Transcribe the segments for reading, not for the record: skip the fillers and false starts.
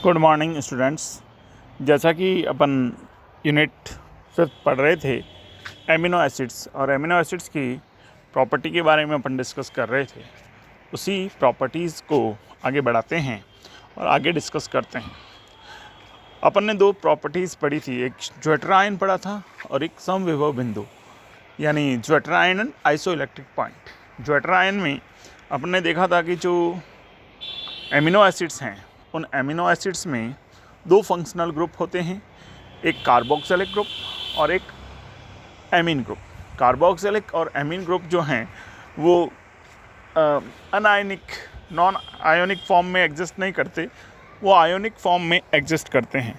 Good morning students. जैसा कि अपन unit 5 पढ़ रहे थे एमिनो एसिड्स और एमिनो एसिड्स की प्रॉपर्टी के बारे में अपन डिस्कस कर रहे थे, उसी प्रॉपर्टीज़ को आगे बढ़ाते हैं और आगे डिस्कस करते हैं। अपन ने दो प्रॉपर्टीज़ पढ़ी थी, एक ज्वेटर आयन पढ़ा था और एक समविभव बिंदु यानी zwitter ion and isoelectric point. Zwitter ion में अपन ने देखा था कि जो एमिनो एसिड्स हैं उन एमिनो एसिड्स में दो फंक्शनल ग्रुप होते हैं, एक कार्बोक्सिलिक ग्रुप और एक एमीन ग्रुप। कार्बोक्सिलिक और एमीन ग्रुप जो हैं वो अनायनिक नॉन आयोनिक फॉर्म में एग्जिस्ट नहीं करते, वो आयोनिक फॉर्म में एग्जिस्ट करते हैं।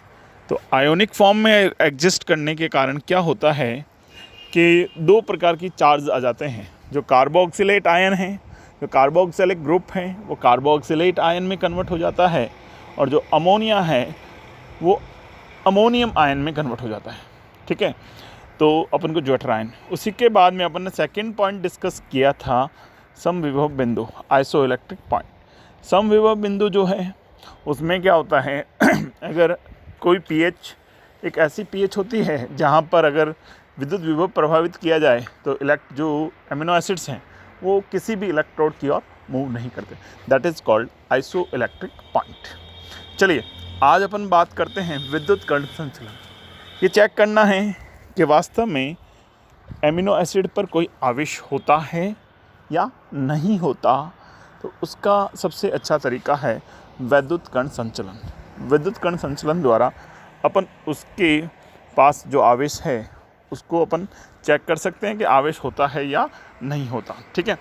तो आयोनिक फॉर्म में एग्जिस्ट करने के कारण क्या होता है कि दो प्रकार की चार्ज आ जाते हैं। जो कार्बोक्सिलेट आयन है, जो कार्बोक्सिलिक ग्रुप है, वो कार्बोक्सिलेट आयन में कन्वर्ट हो जाता है और जो अमोनिया है वो अमोनियम आयन में कन्वर्ट हो जाता है। ठीक है, तो अपन को ज्वेटर आयन। उसी के बाद में अपन ने सेकंड पॉइंट डिस्कस किया था समविभव बिंदु, आइसोइलेक्ट्रिक पॉइंट। समविभव बिंदु जो है उसमें क्या होता है अगर कोई पीएच एक ऐसी पीएच होती है जहाँ पर अगर विद्युत विभव प्रभावित किया जाए तो जो एमिनो एसिड्स हैं वो किसी भी इलेक्ट्रोड की ओर मूव नहीं करते। That is called isoelectric point. चलिए आज अपन बात करते हैं विद्युत कण संचलन। ये चेक करना है कि वास्तव में एमिनो एसिड पर कोई आवेश होता है या नहीं होता, तो उसका सबसे अच्छा तरीका है विद्युत कण संचलन। विद्युत कण संचलन द्वारा अपन उसके पास जो आवेश है उसको अपन चेक कर सकते हैं कि आवेश होता है या नहीं होता। ठीक है,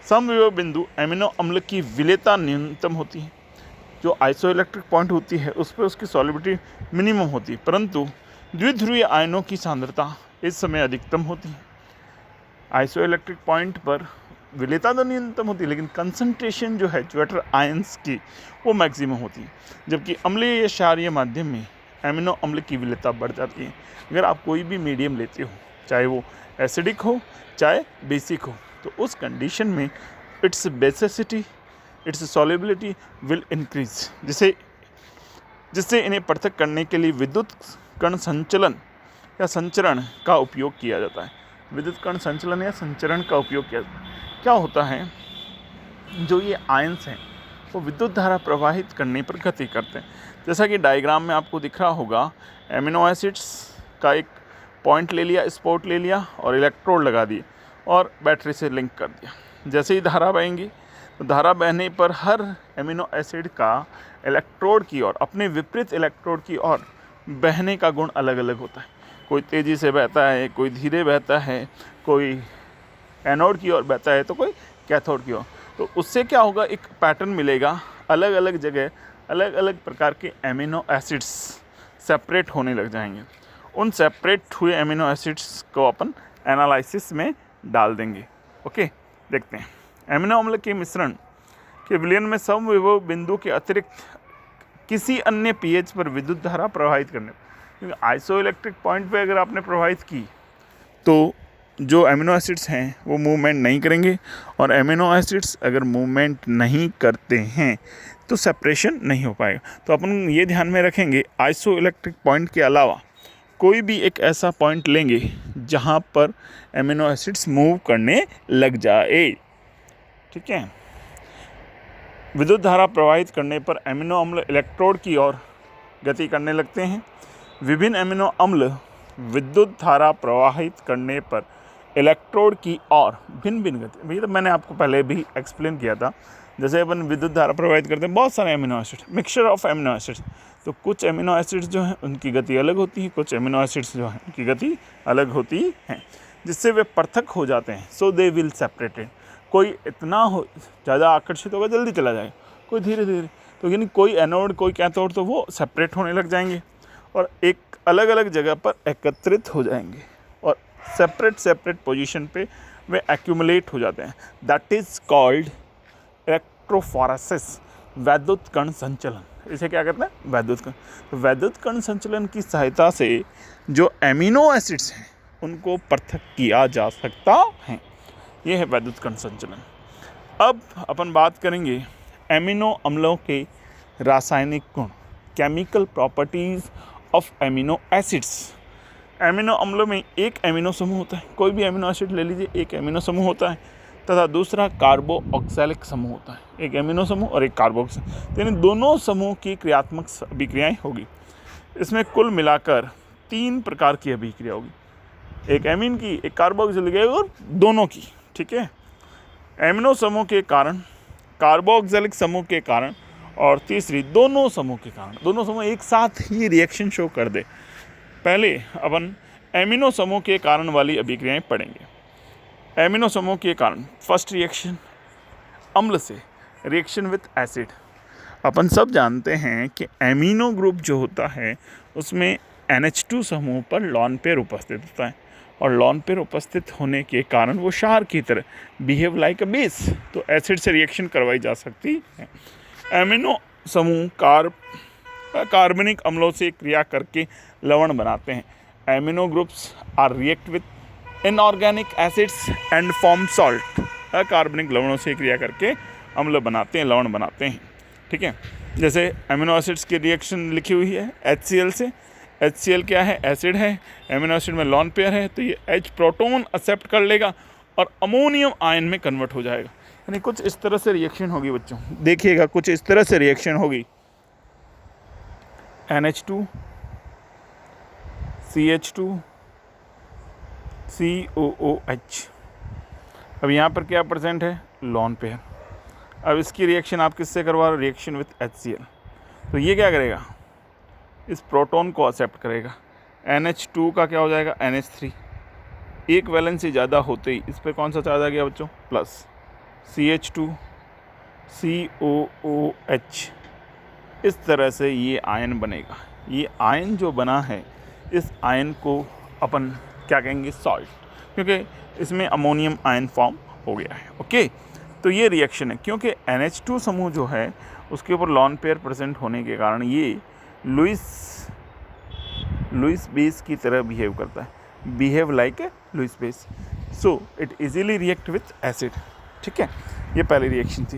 समविभव बिंदु एमिनो अम्ल की विलेयता न्यूनतम होती है। जो आइसोइलेक्ट्रिक पॉइंट होती है उस पर उसकी सॉल्युबिलिटी मिनिमम होती है, परंतु द्विध्रुवीय आयनों की सांद्रता इस समय अधिकतम होती है। आइसोइलेक्ट्रिक पॉइंट पर विलेयता तो न्यूनतम होती है लेकिन कंसंट्रेशन जो है ज्वेटर आयंस की वो मैक्सिमम होती है, जबकि अम्लीय या क्षारीय माध्यम में एमिनो अम्ल की विलेयता बढ़ जाती है। अगर आप कोई भी मीडियम लेते हो, चाहे वो एसिडिक हो चाहे बेसिक हो, तो उस कंडीशन में it's basicity, it's solubility will increase, जिससे इन्हें पृथक करने के लिए विद्युत कण संचलन या संचरण का उपयोग किया जाता है। विद्युत कण संचलन या संचरण का उपयोग किया जाता है। क्या होता है, जो ये आयंस हैं वो विद्युत धारा प्रवाहित करने पर गति करते हैं। जैसा कि डायग्राम में आपको दिख रहा होगा, एमिनो एसिड्स का एक पॉइंट ले लिया, स्पॉट ले लिया और इलेक्ट्रोड लगा दिए और बैटरी से लिंक कर दिया। जैसे ही धारा बहेंगी तो धारा बहने पर हर एमिनो एसिड का इलेक्ट्रोड की ओर, अपने विपरीत इलेक्ट्रोड की ओर बहने का गुण अलग अलग होता है। कोई तेज़ी से बहता है, कोई धीरे बहता है, कोई एनोड की ओर बहता है तो कोई कैथोड की ओर। तो उससे क्या होगा, एक पैटर्न मिलेगा, अलग अलग जगह अलग अलग प्रकार के एमिनो एसिड्स सेपरेट होने लग जाएंगे। उन सेपरेट हुए एमिनो एसिड्स को अपन एनालिसिस में डाल देंगे। ओके, देखते हैं। एमिनो अम्ल के मिश्रण के विलयन में समविभव बिंदु के अतिरिक्त किसी अन्य पीएच पर विद्युत धारा प्रवाहित करने, क्योंकि आइसोइलेक्ट्रिक पॉइंट पे अगर आपने प्रवाहित की तो जो एमिनो एसिड्स हैं वो मूवमेंट नहीं करेंगे, और एमिनो एसिड्स अगर मूवमेंट नहीं करते हैं तो सेपरेशन नहीं हो पाएगा। तो अपन ये ध्यान में रखेंगे, आइसोइलेक्ट्रिक पॉइंट के अलावा कोई भी एक ऐसा पॉइंट लेंगे जहाँ पर एमिनो एसिड्स मूव करने लग जाए। ठीक है, विद्युत धारा प्रवाहित करने पर एमिनो अम्ल इलेक्ट्रोड की ओर गति करने लगते हैं। विभिन्न एमिनो अम्ल विद्युत धारा प्रवाहित करने पर इलेक्ट्रोड की ओर भिन्न भिन्न गति, भैया तो मैंने आपको पहले भी एक्सप्लेन किया था। जैसे अपन विद्युत धारा प्रवाहित करते हैं बहुत सारे amino acid, mixture of amino acids, तो कुछ एमिनो एसिड्स जो हैं उनकी गति अलग होती है, कुछ एमिनो एसिड्स जो हैं उनकी गति अलग होती हैं, जिससे वे पृथक हो जाते हैं। सो दे विल सेपरेटेड। कोई इतना हो ज़्यादा आकर्षित होगा जल्दी चला जाएगा, कोई धीरे धीरे, तो यानी कोई एनोड कोई कैथोड, तो वो सेपरेट होने लग जाएंगे और एक अलग अलग जगह पर एकत्रित हो जाएंगे और सेपरेट पोजीशन पे वे एक्यूमुलेट हो जाते हैं। दैट इज़ कॉल्ड इलेक्ट्रोफोरेसिस, वैद्युत कण संचलन। इसे क्या कहते हैं, वैद्युत कण। तो वैद्युत कण संचलन की सहायता से जो एमिनो एसिड्स हैं उनको पृथक किया जा सकता है। ये है वैद्युत कण संचलन। अब अपन बात करेंगे एमिनो अम्लों के रासायनिक गुण। Chemical properties of amino acids. Amino अम्लों में एक एमिनो समूह होता है, कोई भी एमिनो एसिड ले लीजिए, एक एमिनो समूह होता है, तथा दूसरा कार्बोऑक्सैलिक समूह होता है, एक एमिनो समूह और एक कार्बोऑक्सैलिक, यानी दोनों समूह की क्रियात्मक अभिक्रियाएँ होगी। इसमें कुल मिलाकर 3 प्रकार की अभिक्रिया होगी, एक एमीन की, एक कार्बोऑक्सिलिक और दोनों की। ठीक है, एमिनो समूह के कारण, कार्बोऑक्सिलिक समूह के कारण और तीसरी दोनों समूह के कारण। दोनों समूह एक साथ ही रिएक्शन शो कर दे। पहले अपन एमिनो समूह के कारण वाली अभिक्रियाएं पढ़ेंगे। एमिनो समूह के कारण फर्स्ट रिएक्शन, अम्ल से रिएक्शन विथ एसिड। अपन सब जानते हैं कि एमिनो ग्रुप जो होता है उसमें NH2 समूह पर लॉन पेयर उपस्थित होता है, और लॉन पेयर उपस्थित होने के कारण वो क्षार की तरह बिहेव लाइक अ बेस, तो एसिड से रिएक्शन करवाई जा सकती है। एमिनो समूह कार्बनिक अम्लों से क्रिया करके लवण बनाते हैं। Amino groups are react with inorganic acids and form salt. कार्बनिक लवणों से क्रिया करके अम्ल बनाते हैं, लवण बनाते हैं। ठीक है, जैसे एमिनो एसिड्स की रिएक्शन लिखी हुई है HCl से। HCl क्या है? एसिड है, एमिनो एसिड में लॉन पेयर है, तो ये H प्रोटॉन एक्सेप्ट कर लेगा और अमोनियम आयन में कन्वर्ट हो जाएगा। यानी कुछ इस तरह से रिएक्शन होगी बच्चों, देखिएगा कुछ इस तरह से रिएक्शन होगी। NH2 CH2 COOH। अब यहाँ पर क्या प्रेजेंट है? Lone pair. अब इसकी रिएक्शन आप किससे करवा रहे हो? Reaction with HCl। तो ये क्या करेगा? इस प्रोटॉन को एक्सेप्ट करेगा। NH2 का क्या हो जाएगा? NH3। एक वैलेंसी ज़्यादा होते ही इस पर कौन सा चार्ज आ गया बच्चों? प्लस। CH2 COOH। इस तरह से ये आयन बनेगा। ये आयन जो बना है, इस आयन को अपन क्या कहेंगे? सॉल्ट, क्योंकि इसमें अमोनियम आयन फॉर्म हो गया है। ओके, तो ये रिएक्शन है, क्योंकि NH2 समूह जो है उसके ऊपर लॉन पेयर प्रेजेंट होने के कारण ये लुईस बेस की तरह बिहेव करता है, behave like a Lewis base, so it easily react with acid. ठीक है, ये पहली रिएक्शन थी।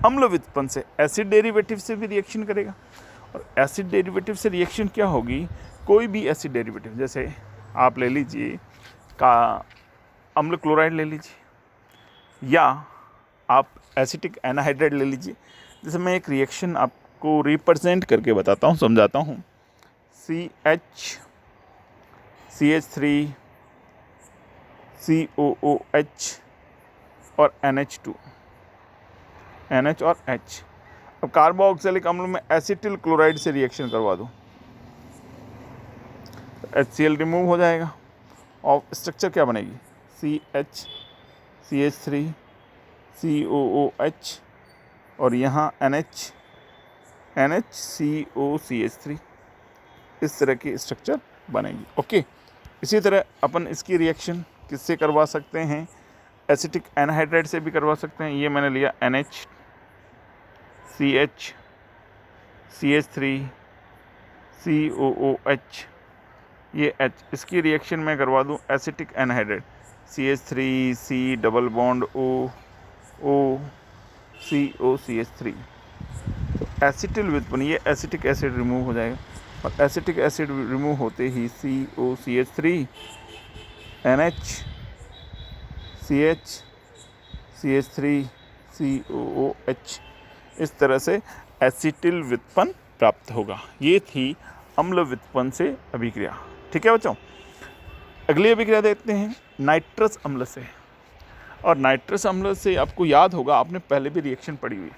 अम्ल व्युत्पन्न से एसिड डेरिवेटिव से भी रिएक्शन करेगा, और एसिड डेरिवेटिव से रिएक्शन क्या होगी? कोई भी एसिड डेरिवेटिव, जैसे आप ले लीजिए का अम्ल क्लोराइड ले लीजिए, या आप एसिटिक एनाहाइड्राइड ले लीजिए। जैसे मैं एक रिएक्शन आपको रिप्रेजेंट करके बताता हूँ, समझाता हूँ। CH3 COOH और NH2, NH और H। अब कार्बोऑक्सिलिक अम्ल में एसिटिल क्लोराइड से रिएक्शन करवा दो, तो HCl रिमूव हो जाएगा और स्ट्रक्चर क्या बनेगी? CH3 COOH और यहाँ NHCOCH3, इस तरह की स्ट्रक्चर बनेगी। ओके, इसी तरह अपन इसकी रिएक्शन किससे करवा सकते हैं? एसिटिक एनहाइड्राइड से भी करवा सकते हैं। ये मैंने लिया NHCH CH3 COOH, ये H, इसकी रिएक्शन मैं करवा दूँ acetic anhydride CH3 C double bond O COCH3, तो एसिटिल व्युत्पन्न, ये एसिटिक एसिड रिमूव हो जाएगा, और एसिटिक एसिड रिमूव होते ही COCH3 NH CH CH3 COOH, इस तरह से एसिटिल व्युत्पन्न प्राप्त होगा। ये थी अम्ल व्युत्पन्न से अभिक्रिया। ठीक है बच्चों, अगली अभिक्रिया देखते हैं नाइट्रस अम्ल से। और नाइट्रस अम्ल से आपको याद होगा, आपने पहले भी रिएक्शन पढ़ी हुई।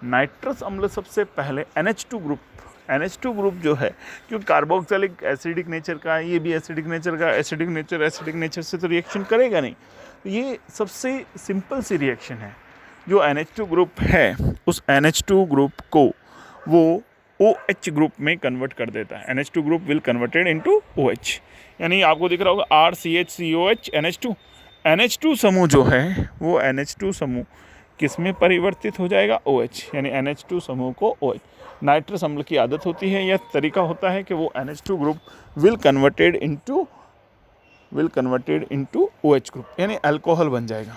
नाइट्रस अम्ल सबसे पहले NH2 ग्रुप जो है, क्योंकि कार्बोक्सिलिक एसिडिक नेचर का है, ये भी एसिडिक नेचर का, एसिडिक नेचर से तो रिएक्शन करेगा नहीं। तो ये सबसे सिंपल सी रिएक्शन है। जो NH2 ग्रुप है, उस NH2 ग्रुप को वो OH ग्रुप में कन्वर्ट कर देता है। NH2 group will converted into OH, यानी आपको दिख रहा होगा RCHCOH NH2। NH2 समूह जो है वो NH2 समूह किस में परिवर्तित हो जाएगा? OH, यानी NH2 समूह को OH। नाइट्रस अम्ल की आदत होती है, यह तरीका होता है कि वो NH2 group will converted into OH group, यानी अल्कोहल बन जाएगा।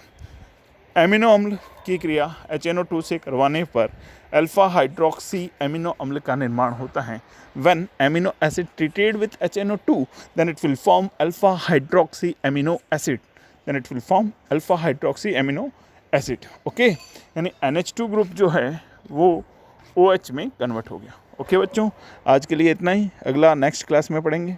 एमिनो अम्ल की क्रिया HNO2 से करवाने पर अल्फा हाइड्रोक्सी एमिनो अम्ल का निर्माण होता है। When amino acid treated with HNO2, then it will form alpha hydroxy amino acid. Then it will form alpha hydroxy amino acid. Okay, यानी NH2 ग्रुप जो है वो OH में कन्वर्ट हो गया। ओके बच्चों, आज के लिए इतना ही, अगला नेक्स्ट क्लास में पढ़ेंगे।